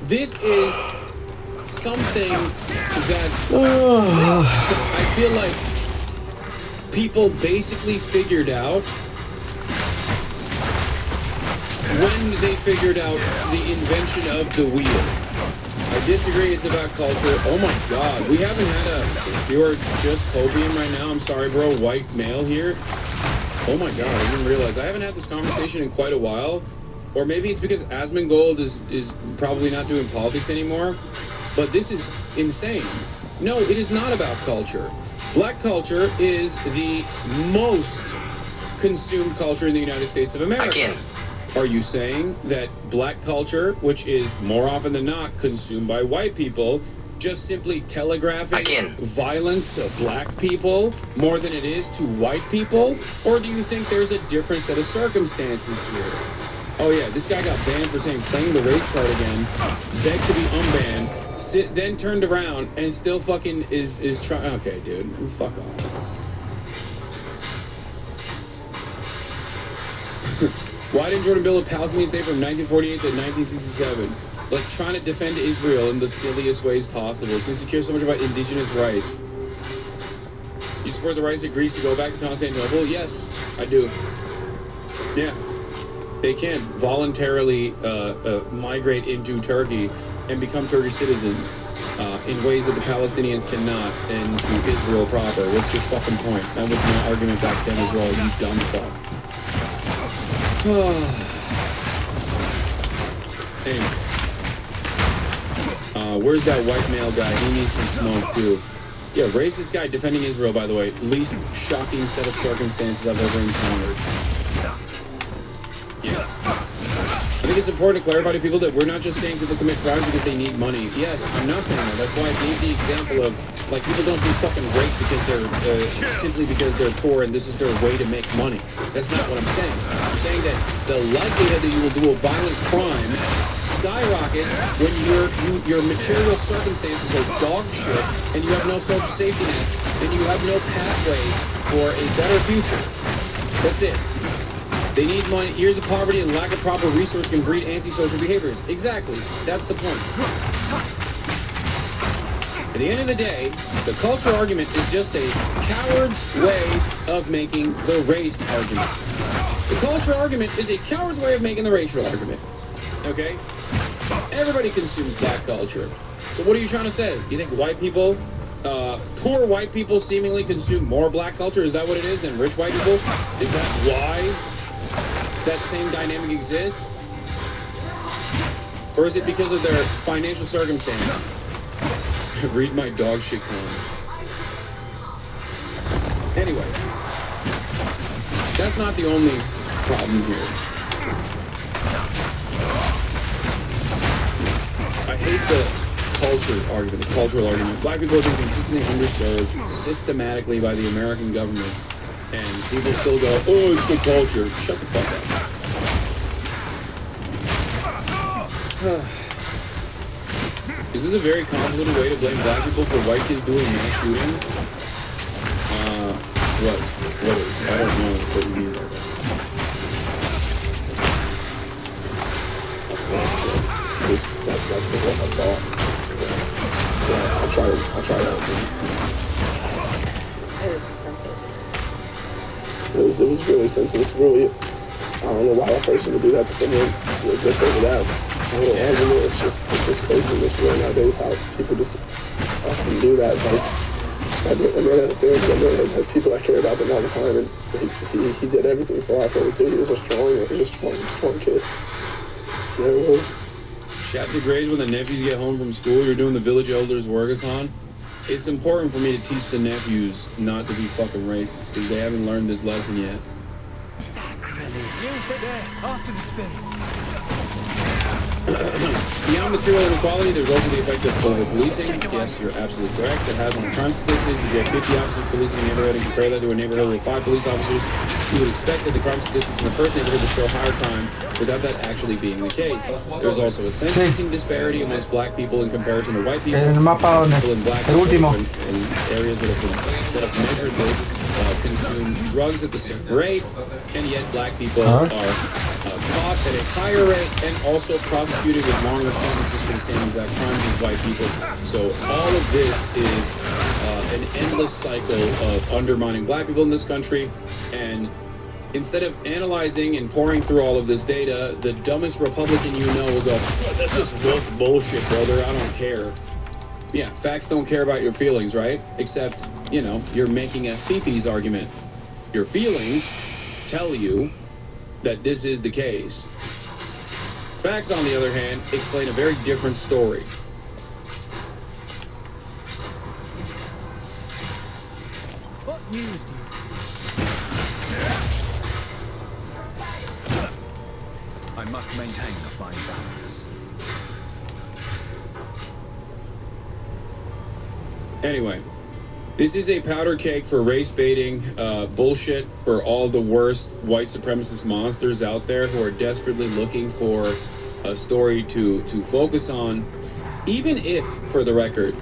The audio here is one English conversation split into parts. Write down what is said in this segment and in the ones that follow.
This is something that I feel like people basically figured out when they figured out the invention of the wheel. I disagree, it's about culture. Oh my god, we haven't had a... You're just Copium right now, I'm sorry bro, white male here. Oh my god, I didn't realize. I haven't had this conversation in quite a while. Or maybe it's because Asmongold is probably not doing politics anymore. But this is insane. No, it is not about culture. Black culture is the most consumed culture in the United States of America. Again. Are you saying that black culture, which is more often than not consumed by white people, just simply telegraphing violence to black people more than it is to white people? Or do you think there's a different set of circumstances here? Oh yeah, this guy got banned for saying playing the race card again, begged to be unbanned, then turned around and still fucking is trying. Okay, dude, fuck off. Why didn't Jordan build a Palestinian state from 1948 to 1967? Like trying to defend Israel in the silliest ways possible. Since you care so much about indigenous rights. You support the rights of Greece to go back to Constantinople? Yes, I do. Yeah. They can voluntarily migrate into Turkey and become Turkish citizens in ways that the Palestinians cannot, and to Israel proper. What's your fucking point? That was my argument back then as well, you dumb fuck. Anyway. Where's that white male guy? He needs some smoke too. Yeah, racist guy defending Israel, by the way. Least shocking set of circumstances I've ever encountered. Yes. I think it's important to clarify to people that we're not just saying people commit crimes because they need money. Yes, I'm not saying that. That's why I gave the example of, like, people don't do fucking rape because they're, simply because they're poor and this is their way to make money. That's not what I'm saying. I'm saying that the likelihood that you will do a violent crime skyrockets when your material circumstances are dog shit and you have no social safety nets and you have no pathway for a better future. That's it. They need money. Years of poverty and lack of proper resource can breed antisocial behaviors. Exactly. That's the point. At the end of the day, the culture argument is just a coward's way of making the race argument. The culture argument is a coward's way of making the racial argument. Okay? Everybody consumes black culture. So what are you trying to say? You think white people, poor white people seemingly consume more black culture? Is that what it is than rich white people? Is that why that same dynamic exists? Or is it because of their financial circumstances? Read my dog shit comment. Anyway, that's not the only problem here. I hate the culture argument, the cultural argument. Black people have been consistently underserved systematically by the American government. And people still go, oh, it's the culture. Shut the fuck up. Is this a very convoluted way to blame black people for white kids doing mass shooting? What is? I don't know what you mean by that. That's the one I saw. Yeah, I'll try that again. It was really sensitive. Really, I don't know why a person would do that to someone just over that. It's just crazy in this world nowadays how people just do that. Like, I mean, people that care about them all the time, and he did everything for our family too. He was a strong kid. Yeah, it was. Chat the grades when the nephews get home from school. You're doing the village elders workathon. It's important for me to teach the nephews not to be fucking racist because they haven't learned this lesson yet. After the spirit. Beyond material inequality, there's also the effect of over-policing. Yes, you're absolutely correct. It has on crime statistics. If you have 50 officers policing a neighborhood and compare that to a neighborhood with 5 police officers, you would expect that the crime statistics in the first neighborhood to show higher crime without that actually being the case. There's also a sentencing disparity amongst black people in comparison to white people. El mapa donde. People in black El último. in areas that have measured this consume drugs at the same rate, and yet black people are caught shot at a higher rate and also prosecuted with longer sentences for the same exact crimes as white people. So all of this is an endless cycle of undermining black people in this country. And instead of analyzing and pouring through all of this data, the dumbest Republican you know will go, that's just woke bullshit, brother. I don't care. Yeah, facts don't care about your feelings, right? Except, you know, you're making a Fifi's argument. Your feelings tell you that this is the case. Facts, on the other hand, explain a very different story. What news do you... I must maintain a fine balance. Anyway, this is a powder keg for race baiting bullshit for all the worst white supremacist monsters out there who are desperately looking for a story to focus on. Even if, for the record,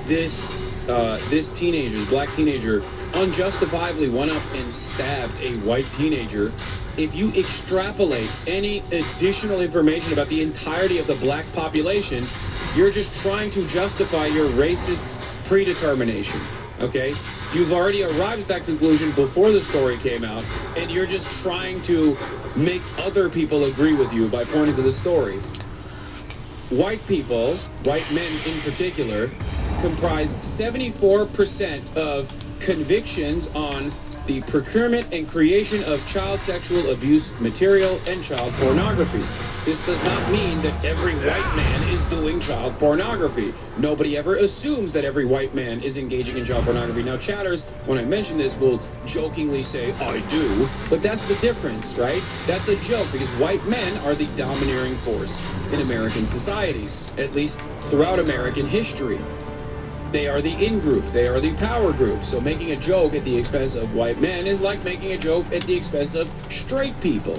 this teenager, black teenager, unjustifiably went up and stabbed a white teenager, if you extrapolate any additional information about the entirety of the black population, you're just trying to justify your racist predetermination, okay? You've already arrived at that conclusion before the story came out, and you're just trying to make other people agree with you by pointing to the story. White people, white men in particular, comprise 74% of convictions on the procurement and creation of child sexual abuse material and child pornography. This does not mean that every white man is doing child pornography. Nobody ever assumes that every white man is engaging in child pornography. Now, chatters, when I mention this, will jokingly say, I do, but that's the difference, right? That's a joke, because white men are the domineering force in American society, at least throughout American history. They are the in-group. They are the power group. So making a joke at the expense of white men is like making a joke at the expense of straight people.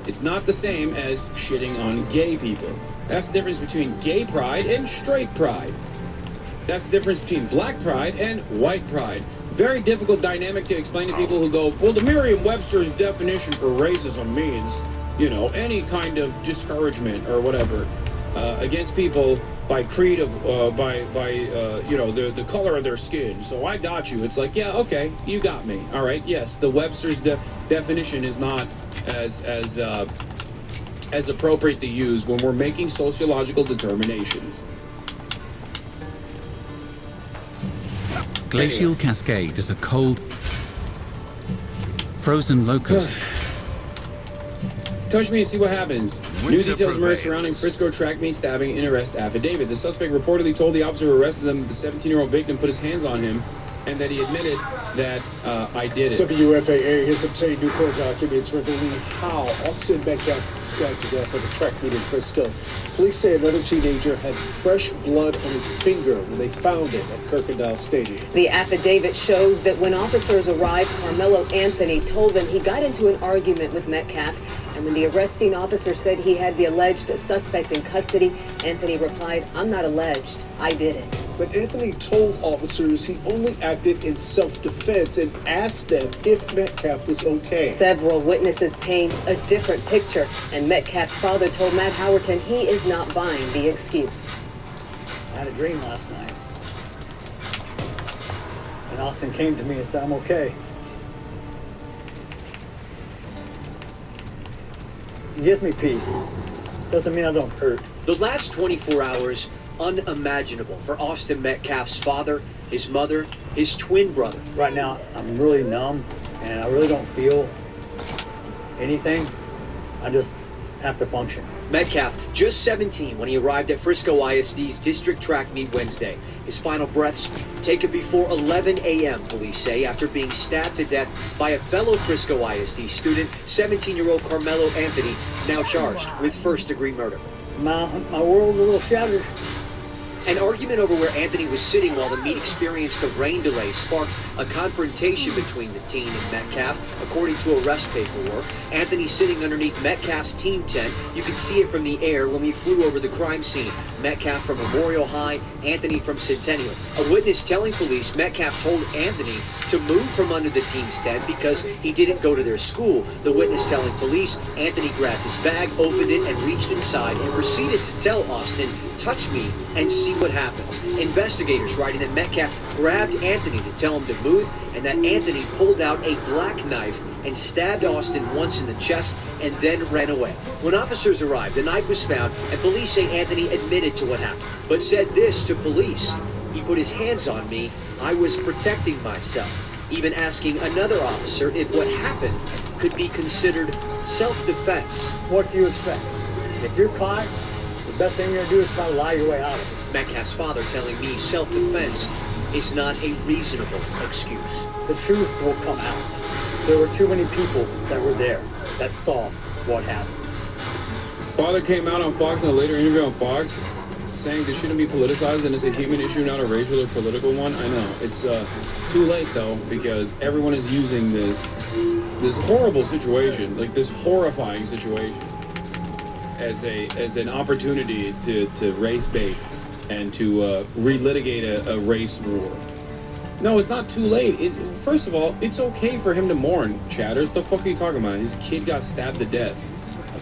It's not the same as shitting on gay people. That's the difference between gay pride and straight pride. That's the difference between black pride and white pride. Very difficult dynamic to explain to people who go, well, the Merriam-Webster's definition for racism means, you know, any kind of discouragement or whatever against people by creed of you know, the color of their skin. So I got you. It's like, yeah, okay, you got me. All right, yes, the Webster's definition is not as appropriate to use when we're making sociological determinations. Glacial Cascade is a cold, frozen locust. Touch me and see what happens. New details emerged surrounding Frisco track meet stabbing in arrest affidavit. The suspect reportedly told the officer who arrested him that the 17-year-old victim put his hands on him and that he admitted that I did it. WFAA has obtained new court documents revealing how Austin Metcalf stabbed to death at a track meet in Frisco. Police say another teenager had fresh blood on his finger when they found it at Kirkendall Stadium. The affidavit shows that when officers arrived, Carmelo Anthony told them he got into an argument with Metcalf, and when the arresting officer said he had the alleged suspect in custody, Anthony replied, "I'm not alleged, I did it." But Anthony told officers he only acted in self-defense and asked them if Metcalf was okay. Several witnesses paint a different picture, and Metcalf's father told Matt Howerton he is not buying the excuse. I had a dream last night, and Austin came to me and said, I'm okay. It gives me peace. Doesn't mean I don't hurt. The last 24 hours, unimaginable for Austin Metcalf's father, his mother, his twin brother. Right now, I'm really numb, and I really don't feel anything. I just have to function. Metcalf, just 17 when he arrived at Frisco ISD's district track meet Wednesday. His final breaths taken before 11 a.m., police say, after being stabbed to death by a fellow Frisco ISD student, 17-year-old Carmelo Anthony, now charged with first-degree murder. My world is a little shattered. An argument over where Anthony was sitting while the meet experienced a rain delay sparked a confrontation between the teen and Metcalf, according to arrest paperwork. Anthony sitting underneath Metcalf's team tent. You could see it from the air when we flew over the crime scene. Metcalf from Memorial High, Anthony from Centennial. A witness telling police Metcalf told Anthony to move from under the team's tent because he didn't go to their school. The witness telling police Anthony grabbed his bag, opened it, and reached inside and proceeded to tell Austin, "Touch me and see what happens." Investigators writing that Metcalf grabbed Anthony to tell him to move, and that Anthony pulled out a black knife and stabbed Austin once in the chest and then ran away. When officers arrived, the knife was found, and police say Anthony admitted to what happened, but said this to police: "He put his hands on me. I was protecting myself," even asking another officer if what happened could be considered self-defense. What do you expect? If you're caught, the best thing you're going to do is try to lie your way out of it. Metcalf's father telling me self-defense is not a reasonable excuse. The truth will come out. There were too many people that were there that saw what happened. Father came out on Fox in a later interview on Fox saying this shouldn't be politicized and it's a human issue, not a racial or political one. I know. It's too late, though, because everyone is using this horrible situation, like this horrifying situation, as an opportunity to race bait and to relitigate a race war. No, it's not too late. First of all, it's okay for him to mourn, Chatters. The fuck are you talking about? His kid got stabbed to death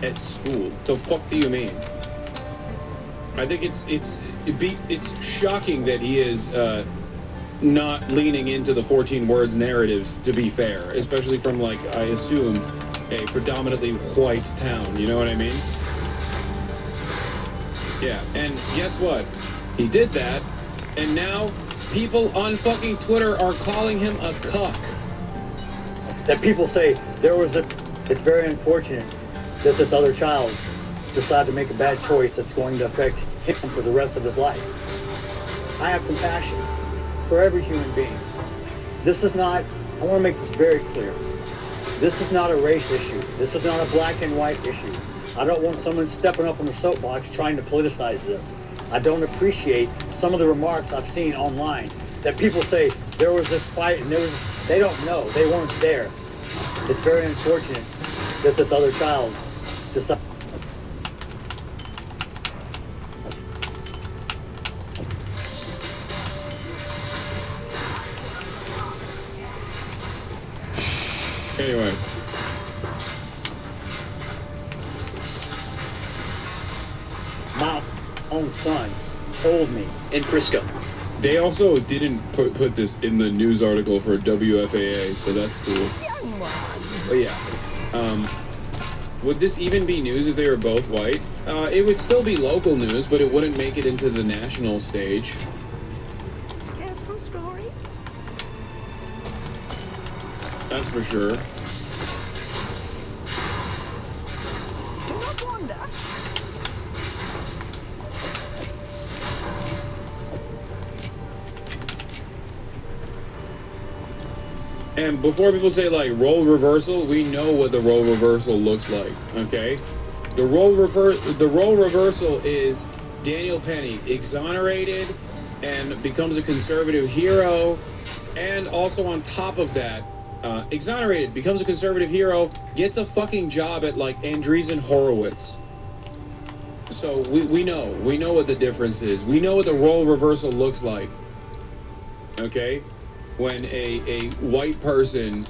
at school. The fuck do you mean? I think it's shocking that he is not leaning into the 14 words narratives, to be fair, especially from, like, I assume, a predominantly white town. You know what I mean? Yeah, and guess what? He did that, and now people on fucking Twitter are calling him a cuck. That people say it's very unfortunate that this other child decided to make a bad choice that's going to affect him for the rest of his life. I have compassion for every human being. This is not, I want to make this very clear. This is not a race issue. This is not a black and white issue. I don't want someone stepping up on the soapbox trying to politicize this. I don't appreciate some of the remarks I've seen online that people say there was this fight and they don't know, they weren't there. It's very unfortunate that this other child decided. Anyway. My own son told me. In Frisco. They also didn't put this in the news article for WFAA, so that's cool. But yeah. Would this even be news if they were both white? It would still be local news, but it wouldn't make it into the national stage. Story? That's for sure. Do not wander. And before people say, like, role reversal, we know what the role reversal looks like, okay? The role reversal is Daniel Penny exonerated and becomes a conservative hero, and also on top of that, exonerated, becomes a conservative hero, gets a fucking job at, like, Andreessen Horowitz. So we know what the difference is. We know what the role reversal looks like, okay? When a white person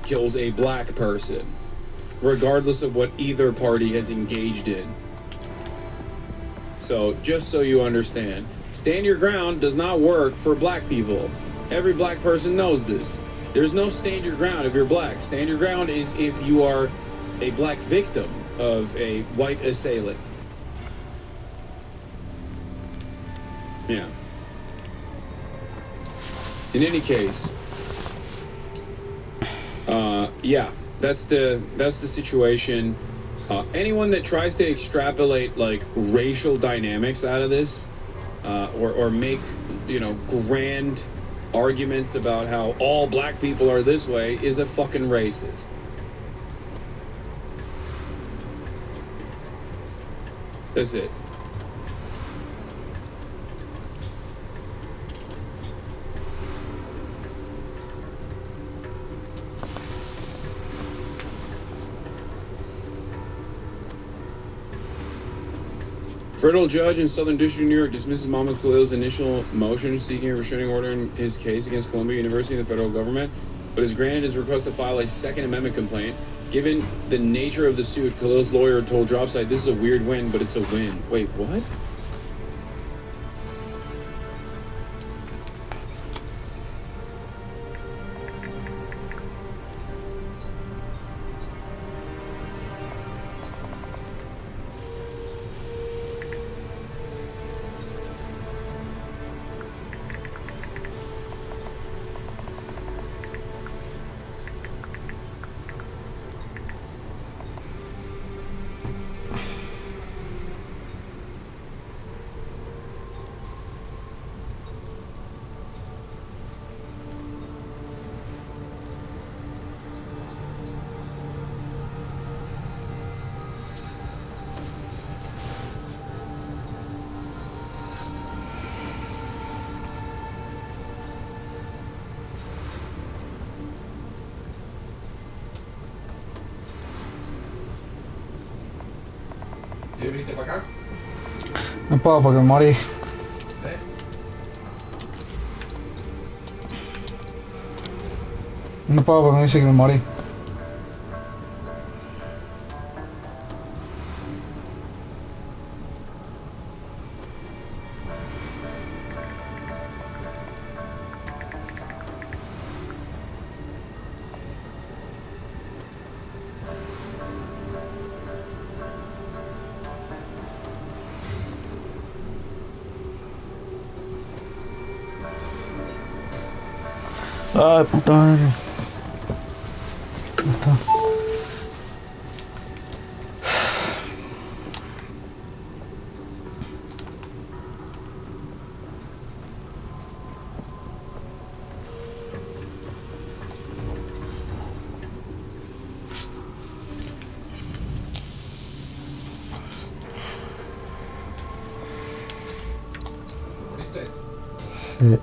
kills a black person, regardless of what either party has engaged in. So, just so you understand, stand your ground does not work for black people. Every black person knows this. There's no stand your ground if you're black. Stand your ground is if you are a black victim of a white assailant. Yeah. In any case, yeah, that's the situation. Anyone that tries to extrapolate, like, racial dynamics out of this, or make, grand arguments about how all black people are this way is a fucking racist. That's it. Federal judge in Southern District of New York dismisses Mohammed Khalil's initial motion seeking a restraining order in his case against Columbia University and the federal government, but has granted his request to file a Second Amendment complaint. Given the nature of the suit, Khalil's lawyer told Dropside, "This is a weird win, but it's a win." Wait, what? ¿Viniste para acá? No puedo porque me morí. No puedo porque me dice que me morí. Ay, puta madre. Puta. ¿Moriste? Sí.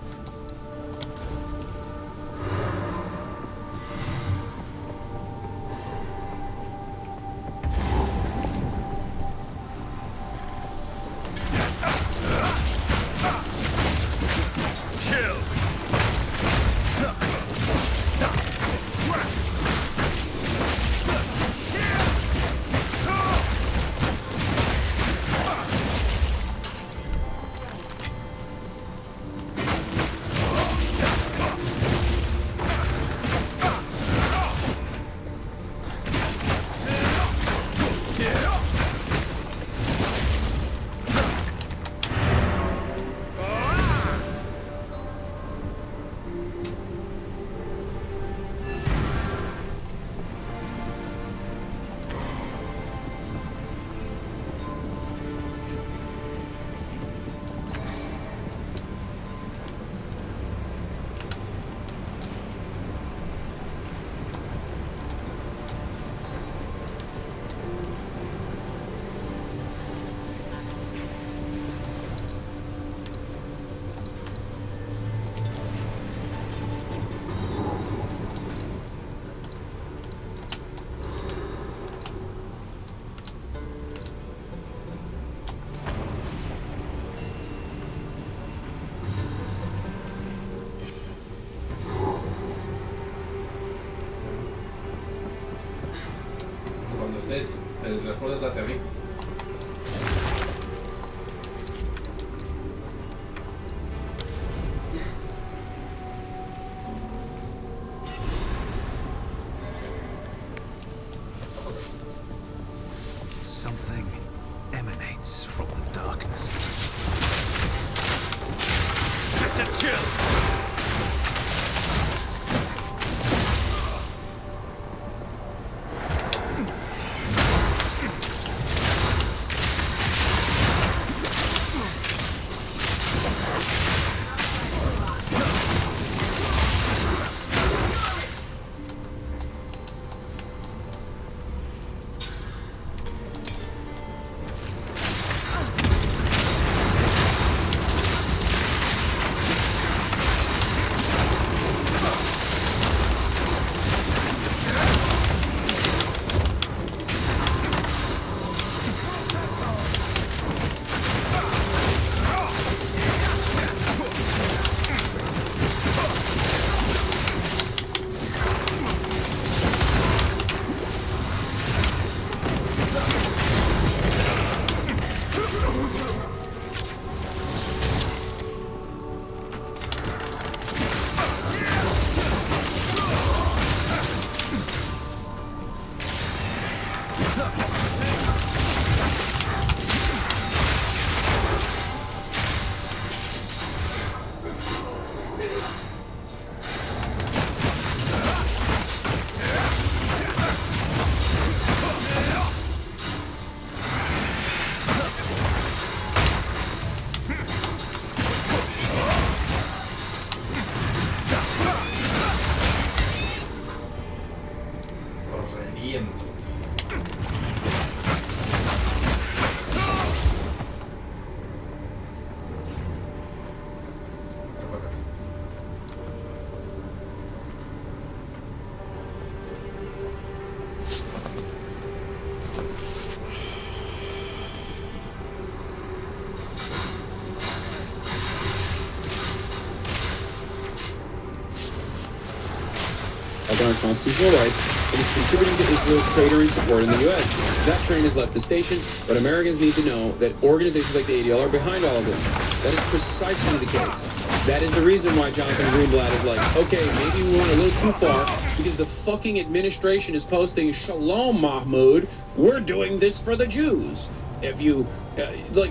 Cuando estés, teletranspórtate a mí. Something emanates from the darkness. It's a chill! on our constitutional rights and is contributing to Israel's cratering support in the U.S. That train has left the station, but Americans need to know that organizations like the ADL are behind all of this. That is precisely the case. That is the reason why Jonathan Greenblatt is like, okay, maybe we went a little too far because the fucking administration is posting, Shalom, Mahmoud, we're doing this for the Jews. If you,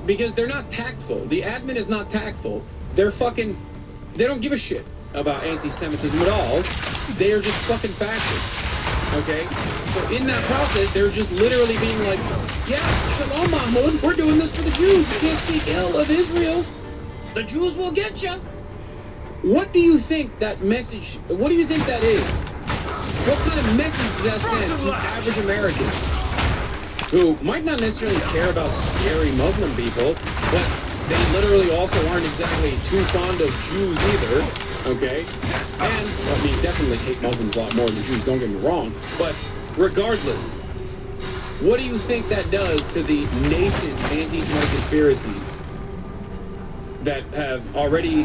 because they're not tactful. The admin is not tactful. They're fucking, they don't give a shit about anti-Semitism at all. They are just fucking fascists. Okay? So in that process, they're just literally being like, yeah, Shalom, Mahmoud, we're doing this for the Jews. You can't speak ill of Israel. The Jews will get you. What do you think that message, what do you think that is? What kind of message does that send to average Americans who might not necessarily care about scary Muslim people, but they literally also aren't exactly too fond of Jews either, okay? And, I mean, definitely hate Muslims a lot more than Jews, don't get me wrong, but regardless, what do you think that does to the nascent anti-Semitic conspiracies that have already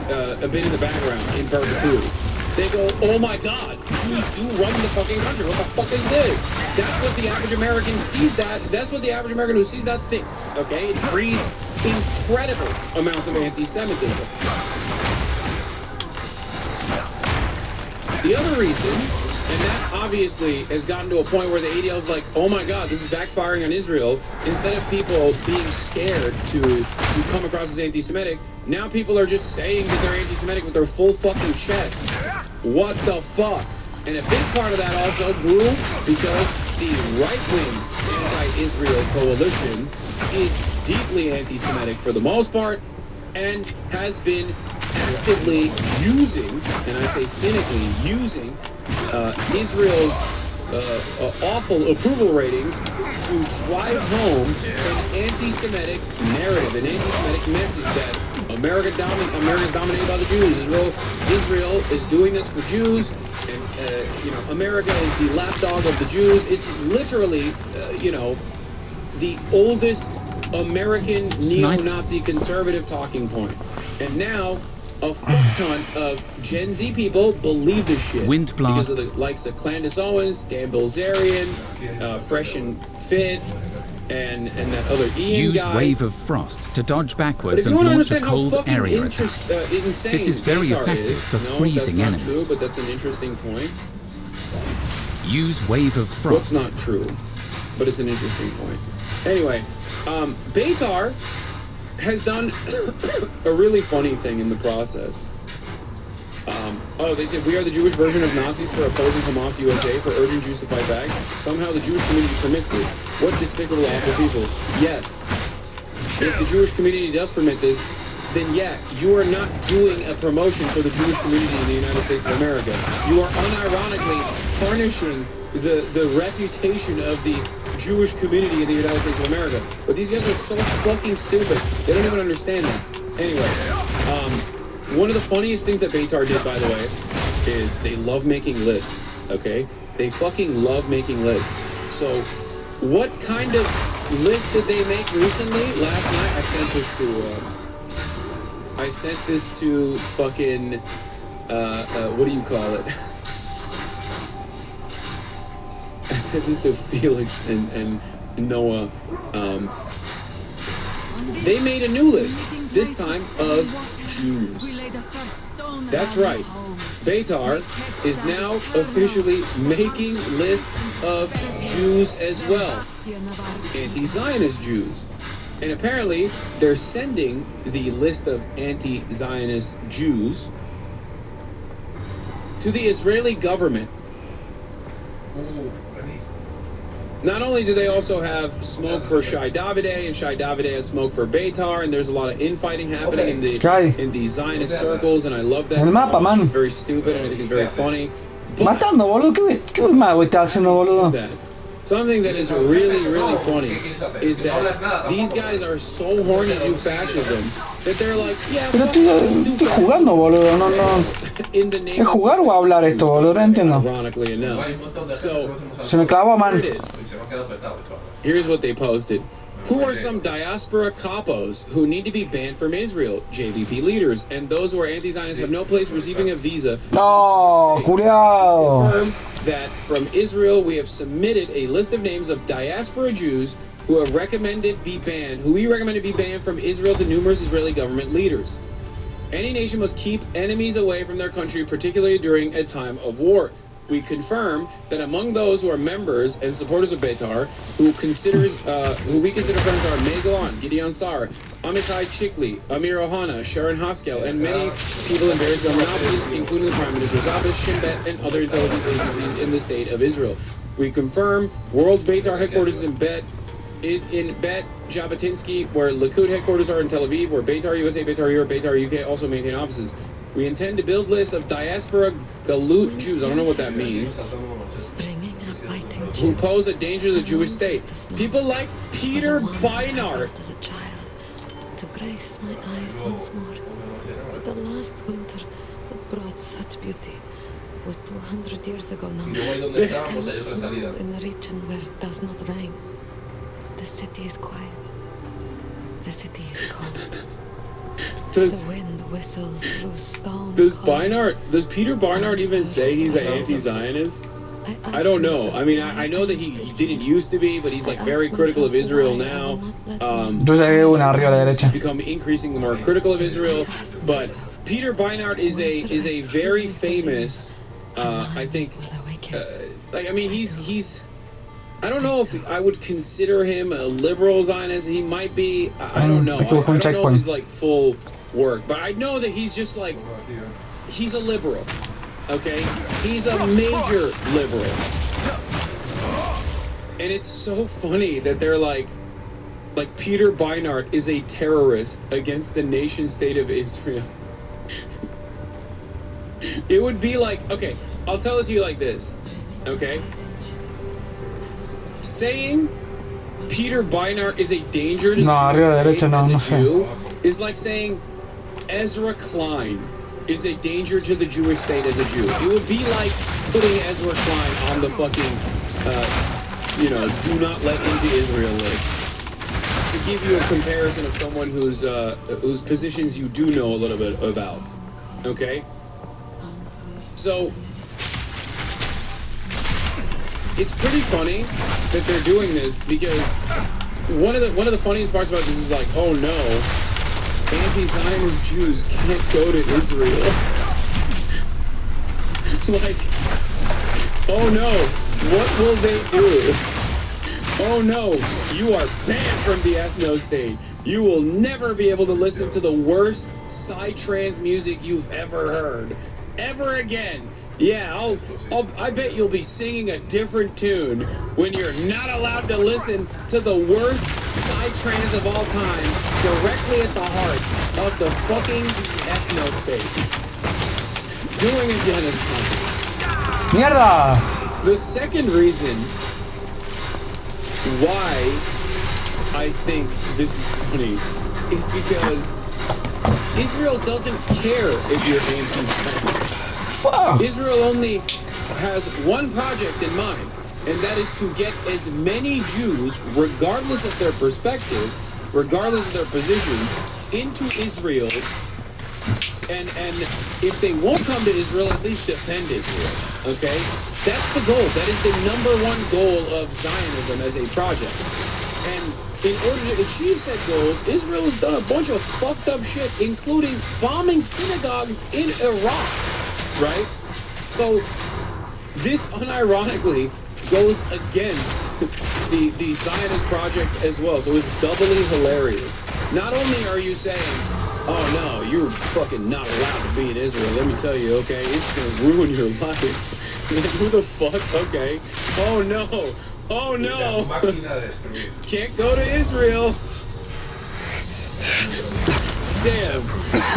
been in the background in perpetuity? They go, oh my God, Jews do run the fucking country. What the fuck is this? That's what the average American sees that. That's what the average American who sees that thinks, okay? It breeds incredible amounts of anti-Semitism. The other reason, and that obviously has gotten to a point where the ADL is like, oh my God, this is backfiring on Israel. Instead of people being scared to come across as anti-Semitic, now people are just saying that they're anti-Semitic with their full fucking chests. What the fuck? And a big part of that also grew because the right-wing anti-Israel coalition is deeply anti-Semitic for the most part and has been actively using, and I say cynically, using Israel's awful approval ratings to drive home an anti-Semitic narrative, an anti-Semitic message that America is dominated by the Jews. Israel is doing this for Jews, and America is the lapdog of the Jews. It's literally, the oldest American neo-Nazi conservative talking point. And now a fuck ton of Gen Z people believe this shit because of the likes of Clandis Owens, Dan Bilzerian, Fresh and Fit, and that other Ian Use guy. wave of frost to dodge backwards and launch a cold area attack. This is very effective for freezing enemies. True, but that's an interesting point. Use wave of frost. What's not true, but it's an interesting point. Anyway, Beitar has done a really funny thing in the process. They said, we are the Jewish version of Nazis for opposing Hamas USA, for urging Jews to fight back. Somehow the Jewish community permits this. What despicable, awful people. Yes, if the Jewish community does permit this, then yeah, you are not doing a promotion for the Jewish community in the United States of America. You are unironically tarnishing the reputation of the Jewish community in the United States of America. But these guys are so fucking stupid. They don't even understand that. Anyway, one of the funniest things that Beitar did, by the way, is they love making lists, okay? They fucking love making lists. So, what kind of list did they make recently? Last night, I sent this to fucking, what do you call it? I sent this to Felix and Noah. They made a new list, this time of Jews. That's right. Beitar is now officially making lists of Jews as well. Anti-Zionist Jews. And apparently, they're sending the list of anti-Zionist Jews to the Israeli government. Not only do they also have smoke for Shai Davide, and Shai Davide has smoke for Beitar, and there's a lot of infighting happening in the Zionist circles, and I love that. El mapa, man. It's very stupid, and I think it's very funny. Matando, boludo. ¿Qué mago está haciendo, boludo? Something that is really, really funny is that these guys are so horny to do fascism that they're like, yeah, Pero estoy jugando, boludo. No. in the name ¿Es jugar o hablar esto, boludo? No entiendo. Ironically enough. So, Se me clavó, man. here it is. Here's what they posted. Who are some diaspora capos who need to be banned from Israel? JVP leaders. And those who are anti-Zionists have no place receiving a visa. No, culiao. Confirmed that from Israel we have submitted a list of names of diaspora Jews who we recommend be banned from Israel to numerous Israeli government leaders. Any nation must keep enemies away from their country, particularly during a time of war. We confirm that among those who are members and supporters of Beitar, who we consider friends are Meir Golan, Gideon Sa'ar, Amitai Chikli, Amir Ohana, Sharon Haskell, and many people in various government offices, including the Prime Minister's office, Shin Bet, and other intelligence agencies in the state of Israel. We confirm World Beitar headquarters is in Bet Jabotinsky, where Likud headquarters are in Tel Aviv, where Beitar USA, Beitar Europe, Beitar UK also maintain offices. We intend to build lists of diaspora Galut Jews, I don't know what that means, who pose a danger to the Jewish state. People like Peter Beinart. To grace my eyes once more. But the last winter that brought such beauty was 200 years ago now. There cannot snow in a region where it does not rain. The city is quiet. The city is cold. The wind whistles through stone. Does Peter Beinart even say he's an anti-Zionist? I don't know. I mean, I know that he didn't used to be, but he's like very critical of Israel now. He's become increasingly more critical of Israel. But Peter Beinart is a very famous, I think, he's I don't know if I would consider him a liberal Zionist. He might be. I don't know. I don't know his like full work, but I know that he's just like he's a liberal. Okay, he's a major liberal, and it's so funny that they're like Peter Beinart is a terrorist against the nation state of Israel. It would be like, okay, I'll tell it to you like this, okay? Saying Peter Beinart is a danger to the Jewish state as a Jew is like saying Ezra Klein is a danger to the Jewish state as a Jew. It would be like putting Ezra Klein on the fucking, do not let into Israel list. To give you a comparison of someone whose positions you do know a little bit about, okay? So it's pretty funny that they're doing this because one of the funniest parts about this is like, oh no, anti-Zionist Jews can't go to Israel. Like, oh no, what will they do? Oh no, you are banned from the ethno state. You will never be able to listen to the worst psytrance music you've ever heard. Ever again. Yeah, I bet you'll be singing a different tune when you're not allowed to listen to the worst psytrance of all time directly at the heart of the fucking ethno state. Doing a genocide. Mierda! The second reason why I think this is funny is because Israel doesn't care if you're anti-Zionist. Israel only has one project in mind, and that is to get as many Jews, regardless of their perspective, regardless of their positions, into Israel, and if they won't come to Israel, at least defend Israel, okay? That's the goal. That is the number one goal of Zionism as a project. And in order to achieve said goals, Israel has done a bunch of fucked up shit, including bombing synagogues in Iraq. Right? So this unironically goes against the Zionist project as well. So it's doubly hilarious. Not only are you saying, oh no, you're fucking not allowed to be in Israel, let me tell you, okay, it's gonna ruin your life. Who the fuck? Okay. Oh no. Oh no. Can't go to Israel. Damn.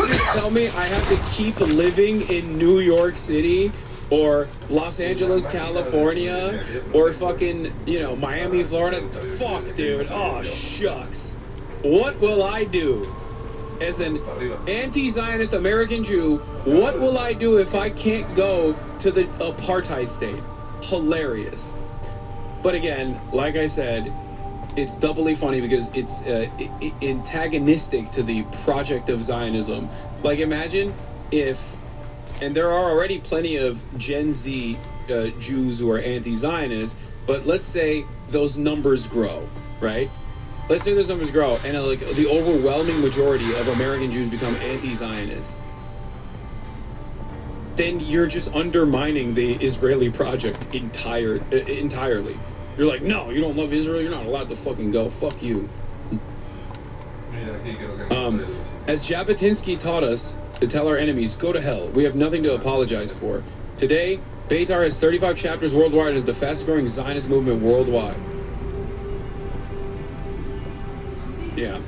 You tell me I have to keep living in New York City or Los Angeles, California or fucking, Miami, Florida? Fuck, dude. Oh, shucks. What will I do? As an anti-Zionist American Jew, what will I do if I can't go to the apartheid state? Hilarious. But again, like I said, it's doubly funny because it's antagonistic to the project of Zionism. Like, imagine if, and there are already plenty of Gen Z Jews who are anti-Zionist, but let's say those numbers grow, right? Let's say those numbers grow, and like the overwhelming majority of American Jews become anti-Zionist. Then you're just undermining the Israeli project entirely. You're like, no, you don't love Israel, you're not allowed to fucking go. Fuck you. As Jabotinsky taught us to tell our enemies, go to hell. We have nothing to apologize for. Today, Beitar has 35 chapters worldwide and is the fastest growing Zionist movement worldwide. Yeah.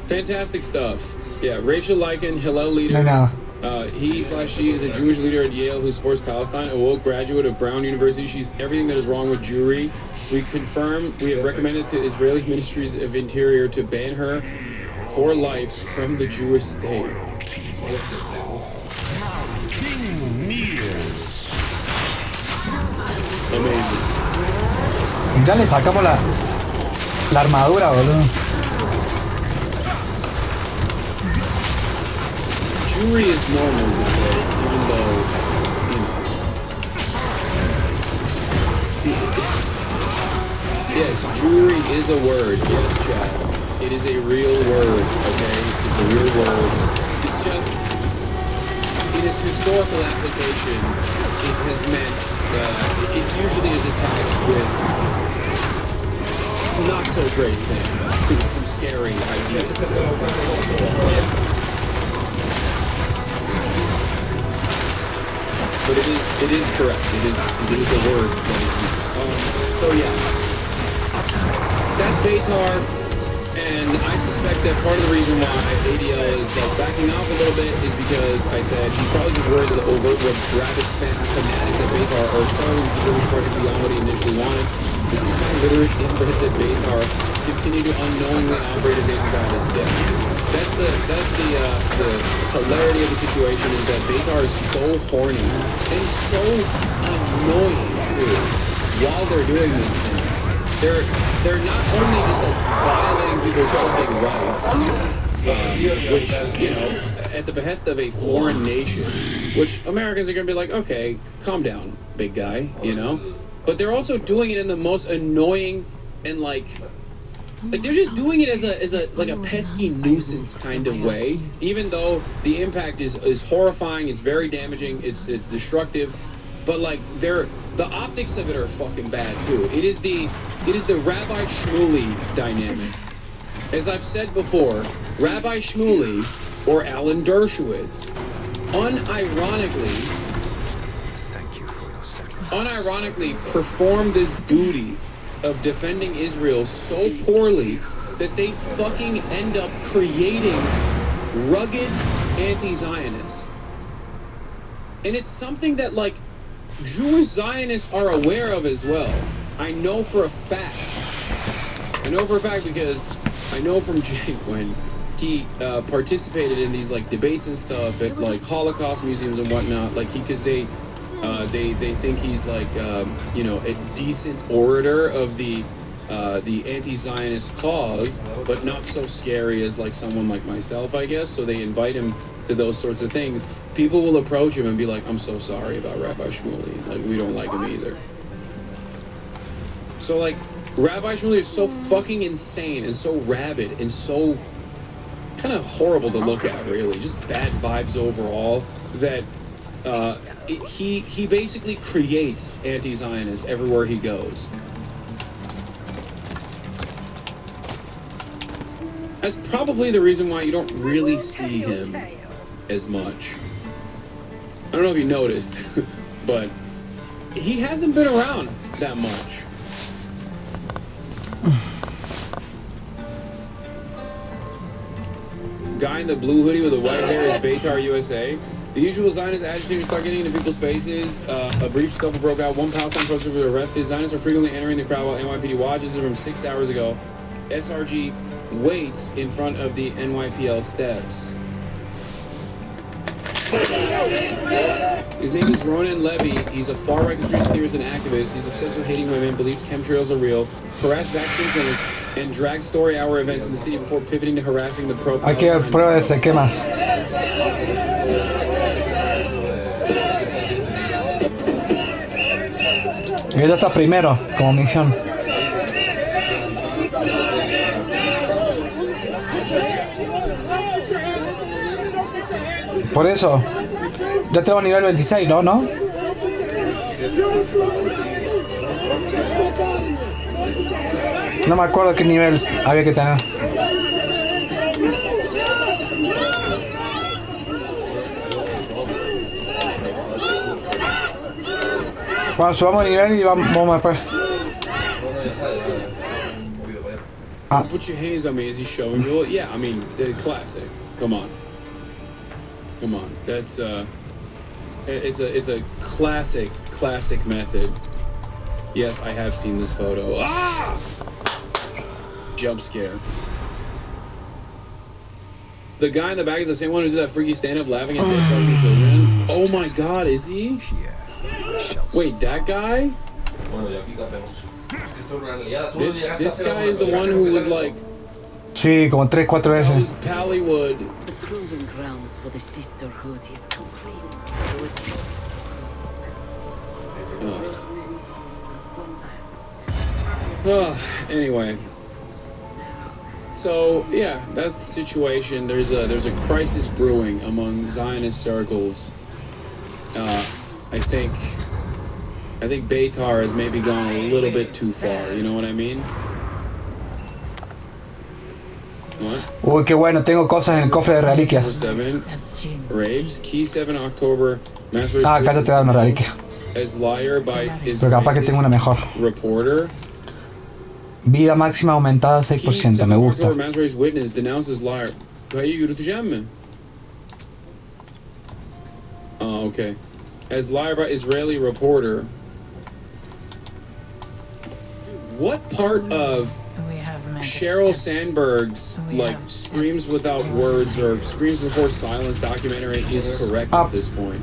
Fantastic stuff. Yeah, Rachel Lycan, Hillel leader. I know. He/she is a Jewish leader at Yale who supports Palestine, a woke graduate of Brown University. She's everything that is wrong with Jewry. We have recommended to Israeli Ministries of Interior to ban her for life from the Jewish state. Amazing. Ya le sacamos la armadura, boludo. Jewry is normal to say, even though, you know. Yes, Jewry is a word. Yes, Chad. It is a real word, okay? It's a real word. It's just, in its historical application, it has meant, it usually is attached with not so great things. Some scary ideas. Yeah. But it is correct. It is a word that is used. So yeah, that's Beitar, and I suspect that part of the reason why ADL is backing off a little bit is because I said he's probably just worried that the overt what rabid fanatics at Beitar are selling the Jewish project beyond what he initially wanted. The literate inbreds at Beitar continue to unknowingly operate as anti-Zionists. Yeah. That's the hilarity of the situation is that Beitar is so horny and so annoying too while they're doing these things. They're not only just like violating people's fucking rights, which, you know, at the behest of a foreign nation, which Americans are gonna be like, okay, calm down, big guy, you know? But they're also doing it in the most annoying and like they're just doing it as a pesky nuisance kind of way, even though the impact is horrifying, it's very damaging, it's destructive, but like the optics of it are fucking bad too. It is the Rabbi Shmuley dynamic. As I've said before, Rabbi Shmuley or Alan Dershowitz unironically performed this duty of defending Israel so poorly that they fucking end up creating rugged anti-Zionists. And it's something that, like, Jewish Zionists are aware of as well. I know for a fact because I know from Jake when he participated in these, like, debates and stuff at, like, Holocaust museums and whatnot, like, because they think he's like you know, a decent orator of the anti-Zionist cause, but not so scary as like someone like myself, I guess. So they invite him to those sorts of things. People will approach him and be like, "I'm so sorry about Rabbi Shmuley. Like, we don't like him either." So like, Rabbi Shmuley is so fucking insane and so rabid and so kind of horrible to look at, really. Just bad vibes overall. That. He basically creates anti-Zionists everywhere he goes. That's probably the reason why you don't really see him as much. I don't know if you noticed, but he hasn't been around that much. Guy in the blue hoodie with the white hair is Beitar USA. The usual Zionist agitators start getting into people's faces. A brief scuffle broke out. One Palestine protester was arrested. Zionists are frequently entering the crowd while NYPD watches. From 6 hours ago, SRG waits in front of the NYPL steps. His name is Ronan Levy. He's a far-right conspiracy theorist and activist. He's obsessed with hating women, believes chemtrails are real, harassed vaccine clinics, and dragged story hour events in the city before pivoting to harassing the pro-Palestine. Hay que ver pruebas, ¿qué más? Ella está primero, como misión. Por eso, ya tengo nivel 26, ¿no? ¿No? No me acuerdo qué nivel había que tener. Bueno, subamos de nivel y vamos después. Don't put your hands on me as he's showing you. Yeah, I mean, the classic. Come on. Come on. That's it's a classic method. Yes, I have seen this photo. Ah! Jump scare. The guy in the back is the same one who did that freaky stand-up laughing at dead fucking children. Oh my god, is he? Wait, that guy? This guy is the one who was like... Sí, como 3-4 veces. That was Pallywood. The proving grounds for the sisterhood is complete. Anyway. So yeah, that's the situation. There's a crisis brewing among Zionist circles. I think Beitar has maybe gone a little bit too far. You know what I mean? What? Uy, qué bueno, tengo cosas en el cofre de reliquias. 7 Raves, Key 7 October. Ah, acá ya te da una reliquia. As liar by Pero capaz que tengo una mejor. Reporter. Vida máxima aumentada 6%, me gusta. Witness denounces liar. Oh, okay. As liar by Israeli reporter. What part of Sheryl Sandberg's like Screams Without Words or Screams Before Silence documentary is correct at this point?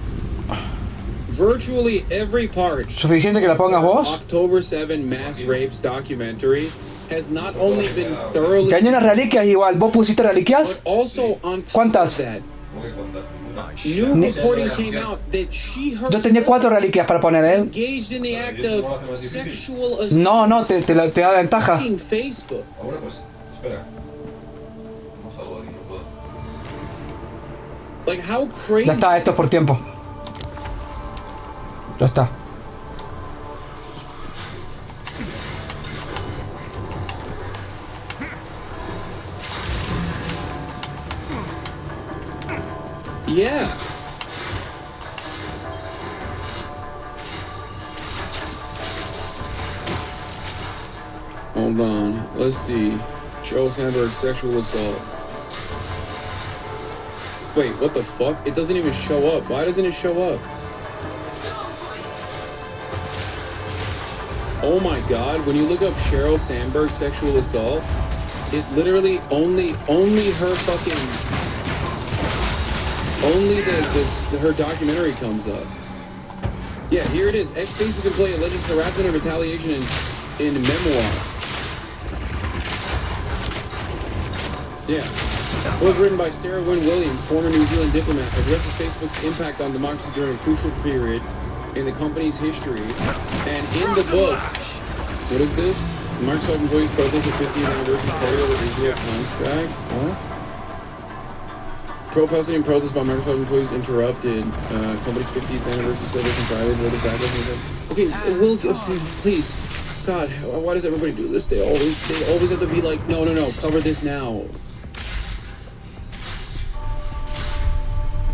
Virtually every part ¿Suficiente que la pongas vos? October 7 mass rapes documentary has not only been thoroughly... Que hay unas reliquias igual. ¿Vos pusiste reliquias? But also on top ¿Cuántas? of that, new reporting came out that she Yo tenía 4 reliquias para poner, ¿eh? engaged in the act of sexual assault. No, te da ventaja. Fucking Facebook. Ahora pues, espera. Vamos a algo aquí, no puedo. Like how crazy. Ya está, esto es por tiempo. Ya está. Yeah. Hold on. Let's see. Sheryl Sandberg sexual assault. Wait, what the fuck? It doesn't even show up. Why doesn't it show up? Oh my god, when you look up Sheryl Sandberg sexual assault, it literally only her fucking her documentary comes up. Yeah, here it is. Ex-Facebook employee alleges harassment and retaliation in memoir. Yeah. Book written by Sarah Wynne Williams, former New Zealand diplomat, addresses Facebook's impact on democracy during a crucial period in the company's history. And in the book, what is this? Microsoft employees protest the 50th anniversary party over Israel contract. What? Pro-Palestinian protest by Microsoft employees interrupted. Company's 50th anniversary celebration Friday. Okay, Will, please. God, why does everybody do this? They always have to be like, no, cover this now.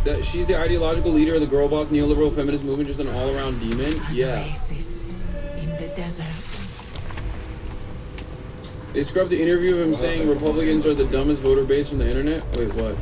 That she's the ideological leader of the girl boss neoliberal feminist movement, just an all-around demon. Yeah. In the desert. They scrubbed the interview of him saying Republicans are the dumbest voter base from the internet. Wait, what?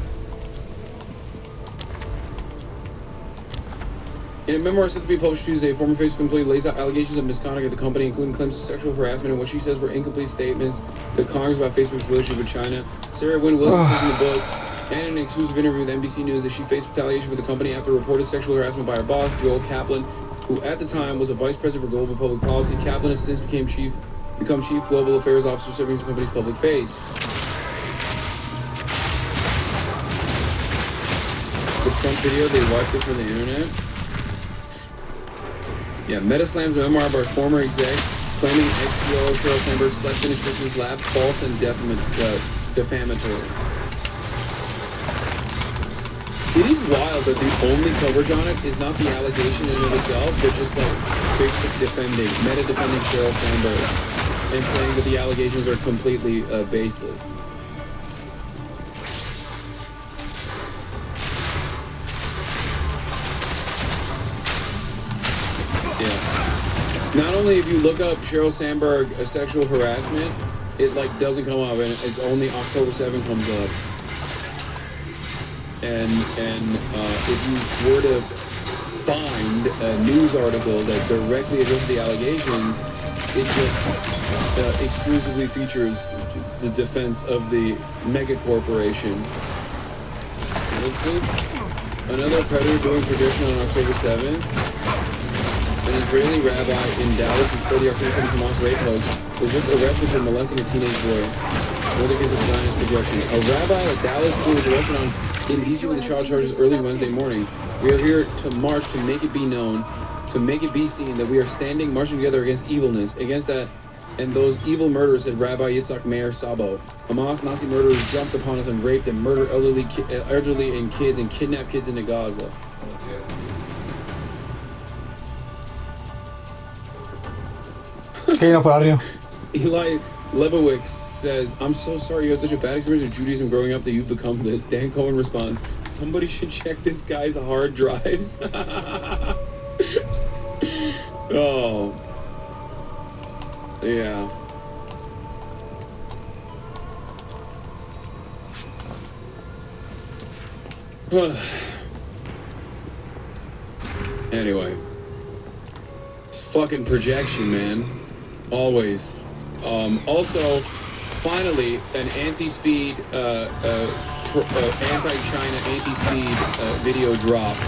In a memoir set to be published Tuesday, a former Facebook employee lays out allegations of misconduct at the company, including claims of sexual harassment and what she says were incomplete statements to Congress about Facebook's relationship with China. Sarah Wynne Williams says in the book and in an exclusive interview with NBC News that she faced retaliation for the company after reported sexual harassment by her boss, Joel Kaplan, who at the time was a vice president for global public policy. Kaplan has since become chief global affairs officer, serving as the company's public face. The Trump video, they wiped it from the internet. Yeah, Meta slams a memoir by former exec claiming ex-CEO Sheryl Sandberg slept in assistant's lap, false and defamatory. It is wild that the only coverage on it is not the allegation in and of itself, but just like Facebook defending, Meta defending Sheryl Sandberg and saying that the allegations are completely baseless. Not only if you look up Sheryl Sandberg sexual harassment, it like doesn't come up, and it's only October 7 comes up. And if you were to find a news article that directly addresses the allegations, it just exclusively features the defense of the mega corporation. Another predator doing tradition on October 7th. An Israeli rabbi in Dallas who spread the October 7th Hamas rape hoax was just arrested for molesting a teenage boy. Another case of Zionist projection. A rabbi at Dallas school was arrested in D.C. with the child charges early Wednesday morning. We are here to march to make it be known, to make it be seen that we are standing, marching together against evilness, against that and those evil murderers, said Rabbi Yitzhak Meir Sabo. Hamas Nazi murderers jumped upon us and raped and murdered elderly and kids and kidnapped kids into Gaza. Eli Lebowitz says, I'm so sorry you had such a bad experience with Judaism growing up that you've become this. Dan Cohen responds, somebody should check this guy's hard drives. Oh. Yeah. Anyway. It's fucking projection, man. Always. Also, finally, an anti-speed, anti-China, anti-speed video dropped.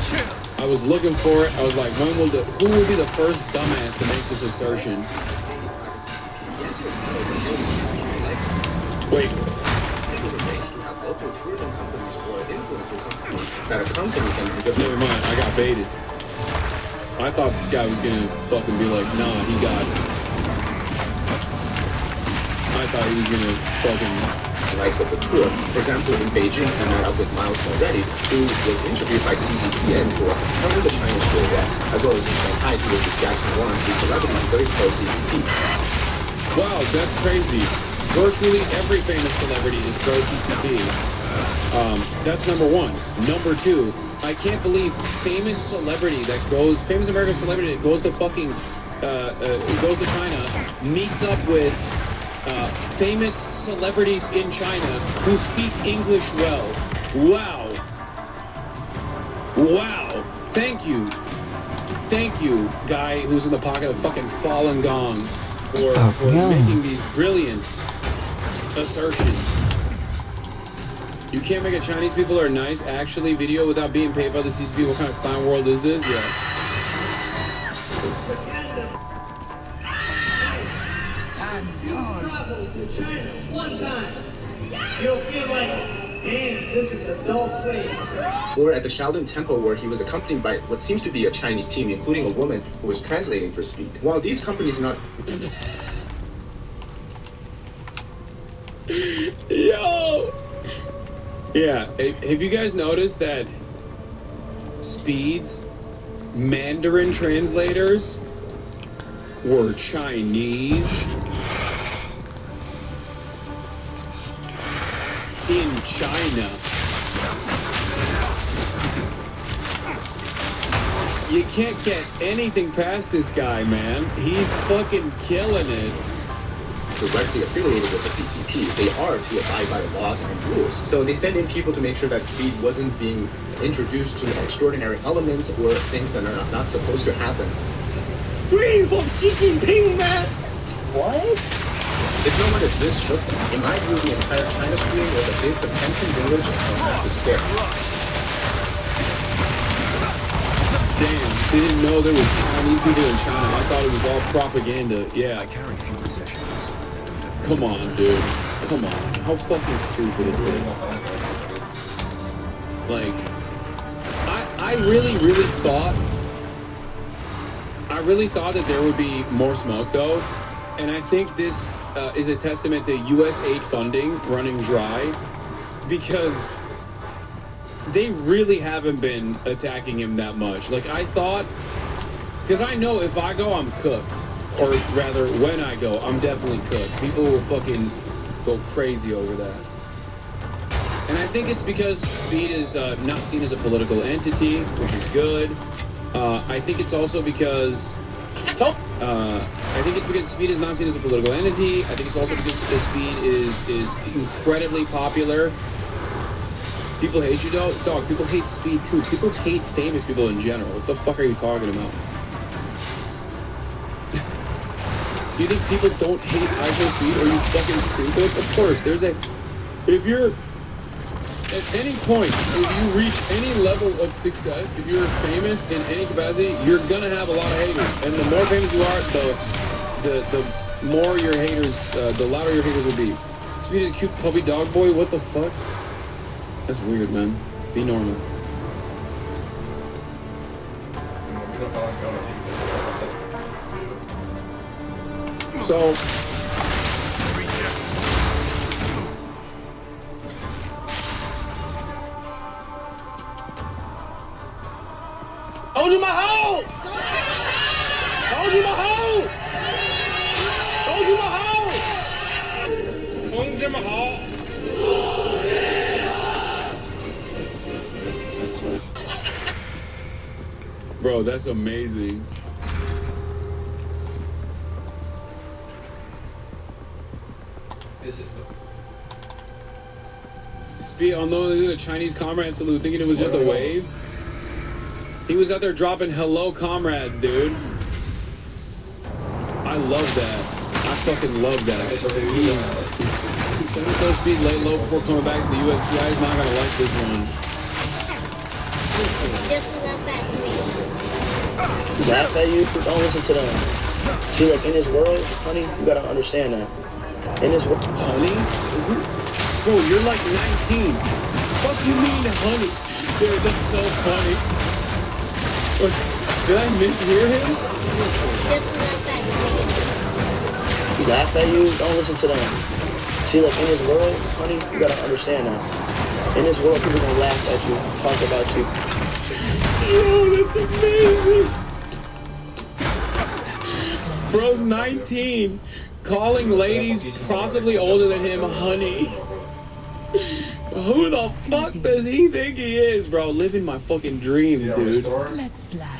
I was looking for it. I was like, who will be the first dumbass to make this assertion? Wait. Never mind, I got baited. I thought this guy was gonna fucking be like, nah, he got it. I thought he was gonna fucking likes of the tour. For example, in Beijing, I met up with Miles Moretti, who was interviewed by CCTN for covering the China show there, as well as in Shanghai to Richard Jackson Warren, who's celebrity very pro CCP. Wow, that's crazy. Virtually every famous celebrity is pro CCP. That's number one. Number two, I can't believe famous American celebrity that goes to fucking, goes to China, meets up with famous celebrities in China who speak English well. Wow. Wow. Thank you. Thank you, guy who's in the pocket of fucking Falun Gong for making these brilliant assertions. You can't make a Chinese people are nice actually video without being paid by the CCP. What kind of clown world is this? Yeah. One time, you'll feel like, damn, this is a dull place. Or at the Shaolin Temple, where he was accompanied by what seems to be a Chinese team, including a woman who was translating for Speed. While these companies are not... Yo! Yeah, have you guys noticed that Speed's Mandarin translators were Chinese? In China. You can't get anything past this guy, man. He's fucking killing it. Directly affiliated with the CCP, they are to abide by the laws and rules. So they send in people to make sure that Speed wasn't being introduced to extraordinary elements or things that are not supposed to happen. Green from Xi Jinping, man! What? It's no wonder this shook them. In my view, the entire China screen was a big Potemkin village of a massive scare. Damn, they didn't know there was Chinese people in China. I thought it was all propaganda. Yeah. I carry few possessions. Come on, dude. Come on. How fucking stupid is this? Like, I really, really thought I really thought that there would be more smoke, though. And I think this is a testament to U.S. aid funding running dry, because they really haven't been attacking him that much. Like, I thought, because I know if I go, I'm cooked. Or rather, when I go, I'm definitely cooked. People will fucking go crazy over that. And I think it's because Speed is not seen as a political entity, which is good. I think it's also because Speed is not seen as a political entity. I think it's also because Speed is incredibly popular. People hate you, dog. Dog, people hate Speed too. People hate famous people in general. What the fuck are you talking about? Do you think people don't hate ISO Speed? Are you fucking stupid? Of course, if you're at any point, if you reach any level of success, if you're famous in any capacity, you're gonna have a lot of haters. And the more famous you are, the more your haters, the louder your haters will be. Speed is a cute puppy dog boy. What the fuck? That's weird, man. Be normal. So. Hold you my hole! Hold you my hole! Hold you my hole! Hold you my hole! Bro, that's amazing. This is the Speed, although they did a Chinese comrade salute, thinking it was just a wave. He was out there dropping hello comrades, dude. I love that. I fucking love that. He's 74 Speed laid low before coming back to the USCI. He's not gonna like this one. Laugh at you, don't listen to them. See, like in this world, honey, you gotta understand that. In this world, honey? Bro, you're like 19. Fuck you mean, honey? Dude, that's so funny. Did I mishear him? Laugh at you, don't listen to them. See, like in this world, honey, you gotta understand that. In this world, people gonna laugh at you, talk about you. Yo, that's amazing. Bro's 19, calling ladies possibly older than him honey. Who the fuck does he think he is, bro? Living my fucking dreams, dude.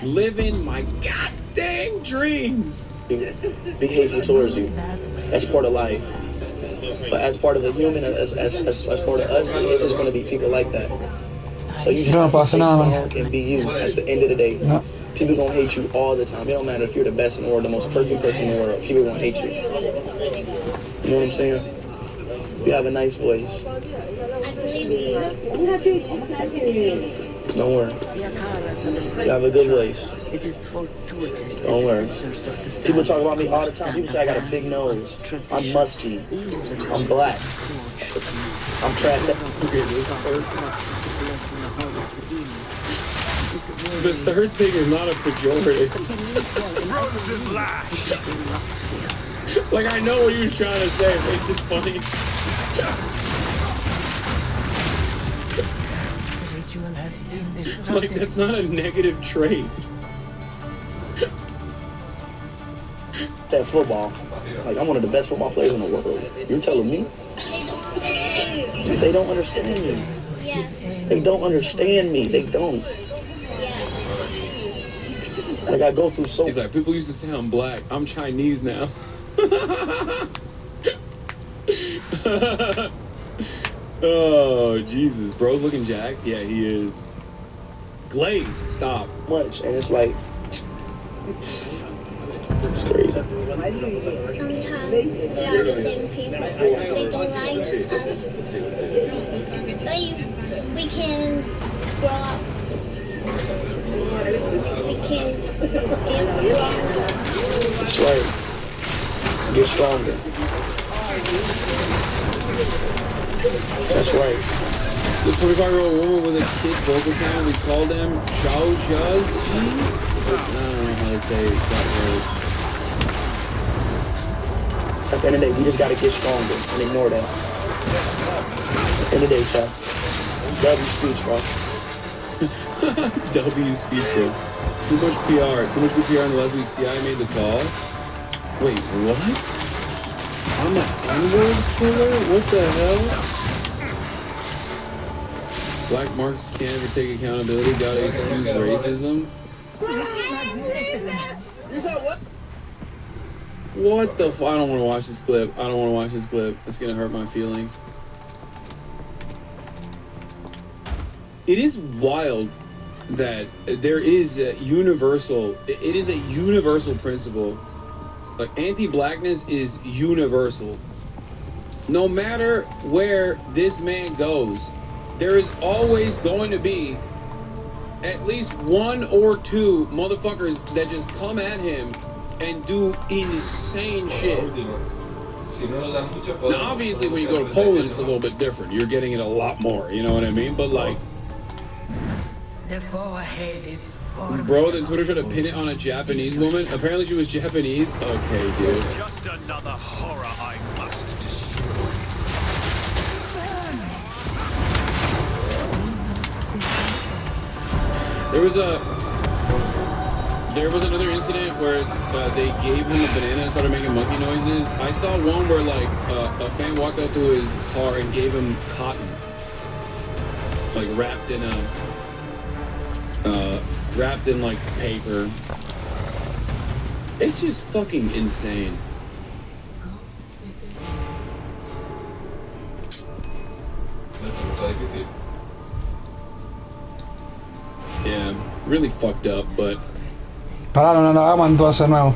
Living my goddamn dreams. Be hateful towards you. That's part of life. But as part of the human, as part of us, it's just gonna be people like that. So you just have to stay strong and be you. At the end of the day, people gonna hate you all the time. It don't matter if you're the best in the world, the most perfect person in the world. People gonna hate you. You know what I'm saying? You have a nice voice. Don't worry. You have a good voice. Don't worry. People talk about me all the time. People say I got a big nose. I'm musty. I'm black. I'm trash. The third thing is not a pejorative. Like, I know what he was trying to say, but it's just funny. Like, that's not a negative trait. That football. Like, I'm one of the best football players in the world. You're telling me? They don't understand me. They don't understand me. They don't. Like, I go through so... He's like, people used to say I'm black. I'm Chinese now. Oh, Jesus. Bro's looking jacked? Yeah, he is. Glaze, stop. Much, and it's like... It's crazy. Sometimes we are the same people. They don't like us. But we can grow up. We can get stronger. That's right. Get stronger. That's right. The 25-year-old woman with a kid vocal sound, we called them Chow Jazzy. know how to say that word. At the end of the day, we just gotta get stronger and ignore that. At the end of the day, Chad. W speech, bro. W speech, bro. Too much PR. Too much PR in the last week. CIA made the call. Wait, what? I'm an N-word killer? What the hell? Black Marxists can't ever take accountability. Gotta excuse racism. What the f- I don't want to watch this clip. I don't want to watch this clip. It's gonna hurt my feelings. It is wild that there is a universal, it is a universal principle. Like, anti-blackness is universal. No matter where this man goes, there is always going to be at least one or two motherfuckers that just come at him and do insane shit. Now, obviously, when you go to Poland, it's a little bit different. You're getting it a lot more, you know what I mean? But, like, bro, then Twitter tried to pin it on a Japanese woman. Apparently she was Japanese. Okay, dude. Just another horror I must destroy. There was another incident where they gave him a banana and started making monkey noises. I saw one where, like, a fan walked up to his car and gave him cotton, like wrapped in like paper. It's just fucking insane. Yeah, really fucked up, but. Pará, no hagamos entonces de nuevo.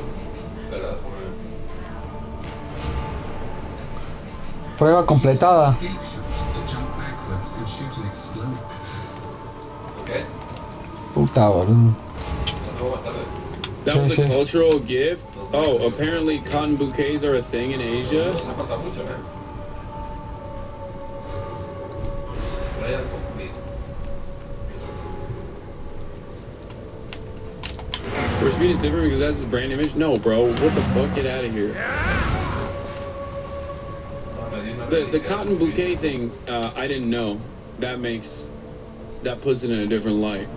Prueba completada. Puta, boludo. That was a cultural gift? Oh, apparently cotton bouquets are a thing in Asia? Where speed is different because that's his brand image? No, bro. What the fuck? Get out of here. The cotton bouquet thing, I didn't know. That puts it in a different light.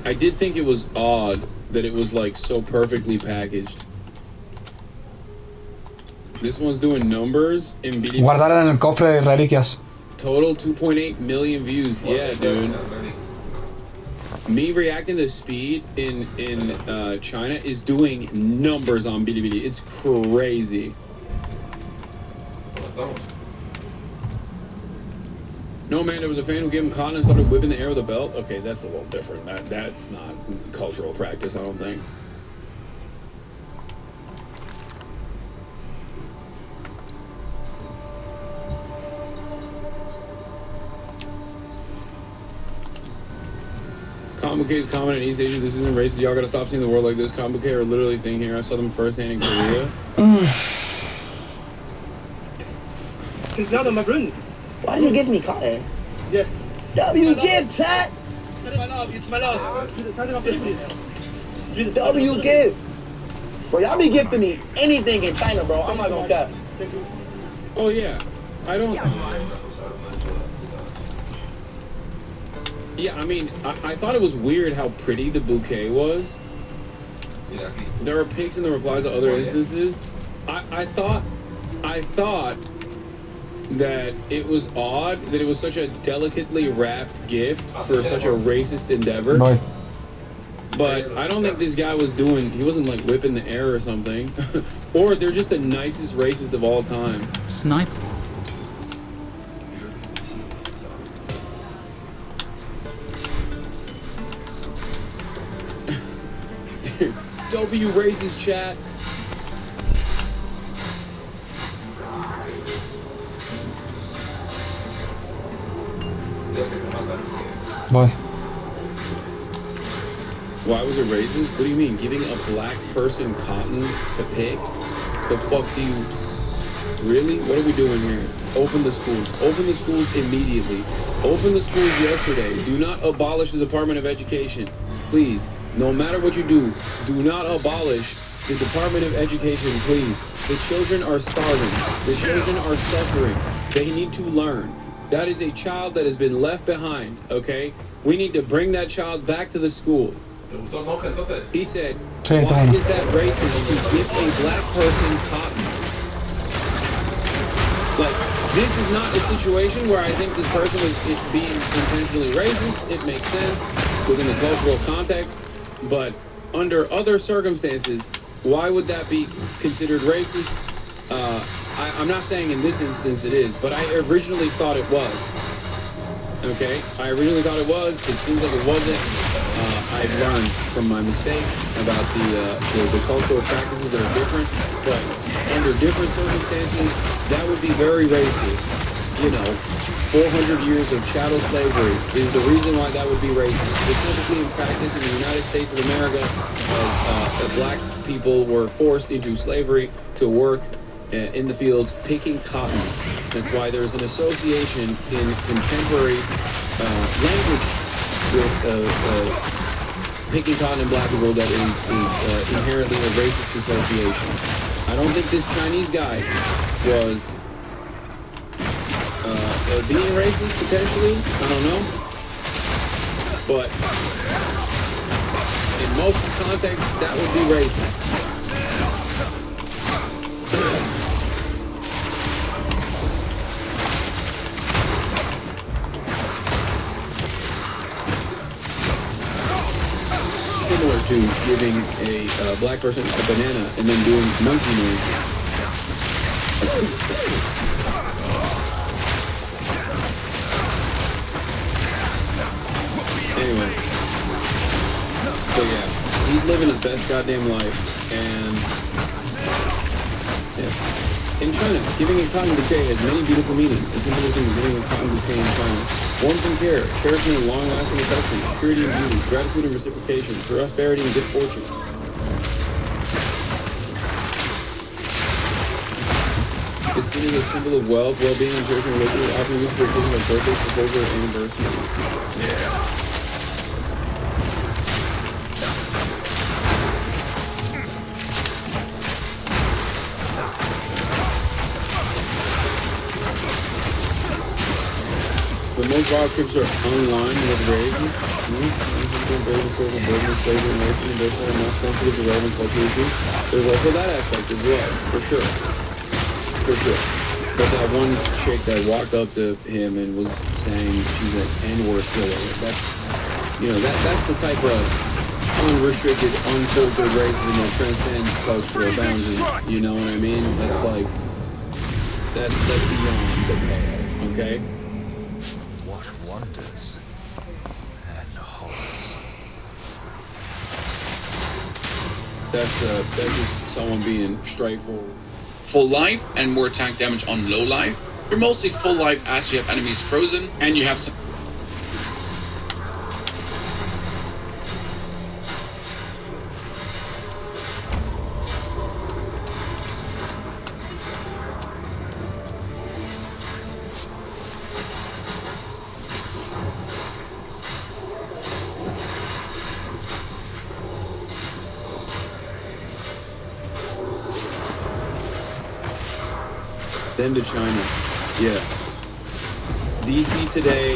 I did think it was odd that it was like so perfectly packaged. This one's doing numbers in BD. Guardarla en el cofre de reliquias. Total 2.8 million views. Yeah, dude. Me reacting to speed in China is doing numbers on BD. It's crazy. No, man, there was a fan who gave him cotton and started whipping the air with a belt. Okay, that's a little different. That's not cultural practice, I don't think. Cotton bouquet is common in East Asia. This isn't racist. Y'all gotta stop seeing the world like this. Cotton bouquet are literally a thing here. I saw them firsthand in Korea. It's not my friend. Why did you give me cotton? Yeah. W give, chat! It's my love, it's my love. W give. Bro, y'all be gifting me anything in China, bro. I'm not gonna cap. Oh, yeah. I don't... Yeah, I mean, I thought it was weird how pretty the bouquet was. There are pics in the replies of other instances. I thought that it was odd that it was such a delicately wrapped gift for such a racist endeavor. Boy. But I don't think this guy he wasn't like whipping the air or something. Or they're just the nicest racist of all time. Snipe. W racist chat. Boy. Why was it racist? What do you mean? Giving a black person cotton to pick? The fuck do you... Really? What are we doing here? Open the schools. Open the schools immediately. Open the schools yesterday. Do not abolish the Department of Education. Please, no matter what you do not abolish the Department of Education, please. The children are starving. The children are suffering. They need to learn. That is a child that has been left behind, okay? We need to bring that child back to the school. He said, why is that racist to give a black person cotton? Like, this is not a situation where I think this person was being intentionally racist. It makes sense within the cultural context, but under other circumstances, why would that be considered racist? I'm not saying in this instance it is, but I originally thought it was. Okay? I originally thought it was. It seems like it wasn't. I've learned from my mistake about the cultural practices that are different, but under different circumstances, that would be very racist. You know, 400 years of chattel slavery is the reason why that would be racist. Specifically in practice in the United States of America, as black people were forced into slavery to work in the fields picking cotton. That's why there's an association in contemporary language with picking cotton in black people that is inherently a racist association. I don't think this Chinese guy was being racist, potentially. I don't know. But in most contexts, that would be racist. Similar to giving a black person a banana and then doing monkey noise. Anyway, so yeah, he's living his best goddamn life, and yeah. In China, giving a cotton bouquet has many beautiful meanings. The symbolism of giving a cotton bouquet in China: warmth and care, cherishing and long-lasting affection, purity and beauty, gratitude and reciprocation, prosperity and good fortune. It's seen as a symbol of wealth, well-being, and cherishing relationships, often used for occasions like birthdays, proposal, or anniversaries. Yeah. The most wild trips are online with raises. Slavery and racism, and therefore are not sensitive to relevant cultural issues. There's also that aspect as well, for sure. For sure. But that one chick that walked up to him and was saying she's an N-word killer, that's the type of unrestricted, unfiltered racism that transcends cultural boundaries. You know what I mean? That's like, that's beyond the pale, okay? Wonders and horrors. That's just someone being straightforward. Full life and more tank damage on low life. You're mostly full life as you have enemies frozen and you have some. Then to China. Yeah. DC today.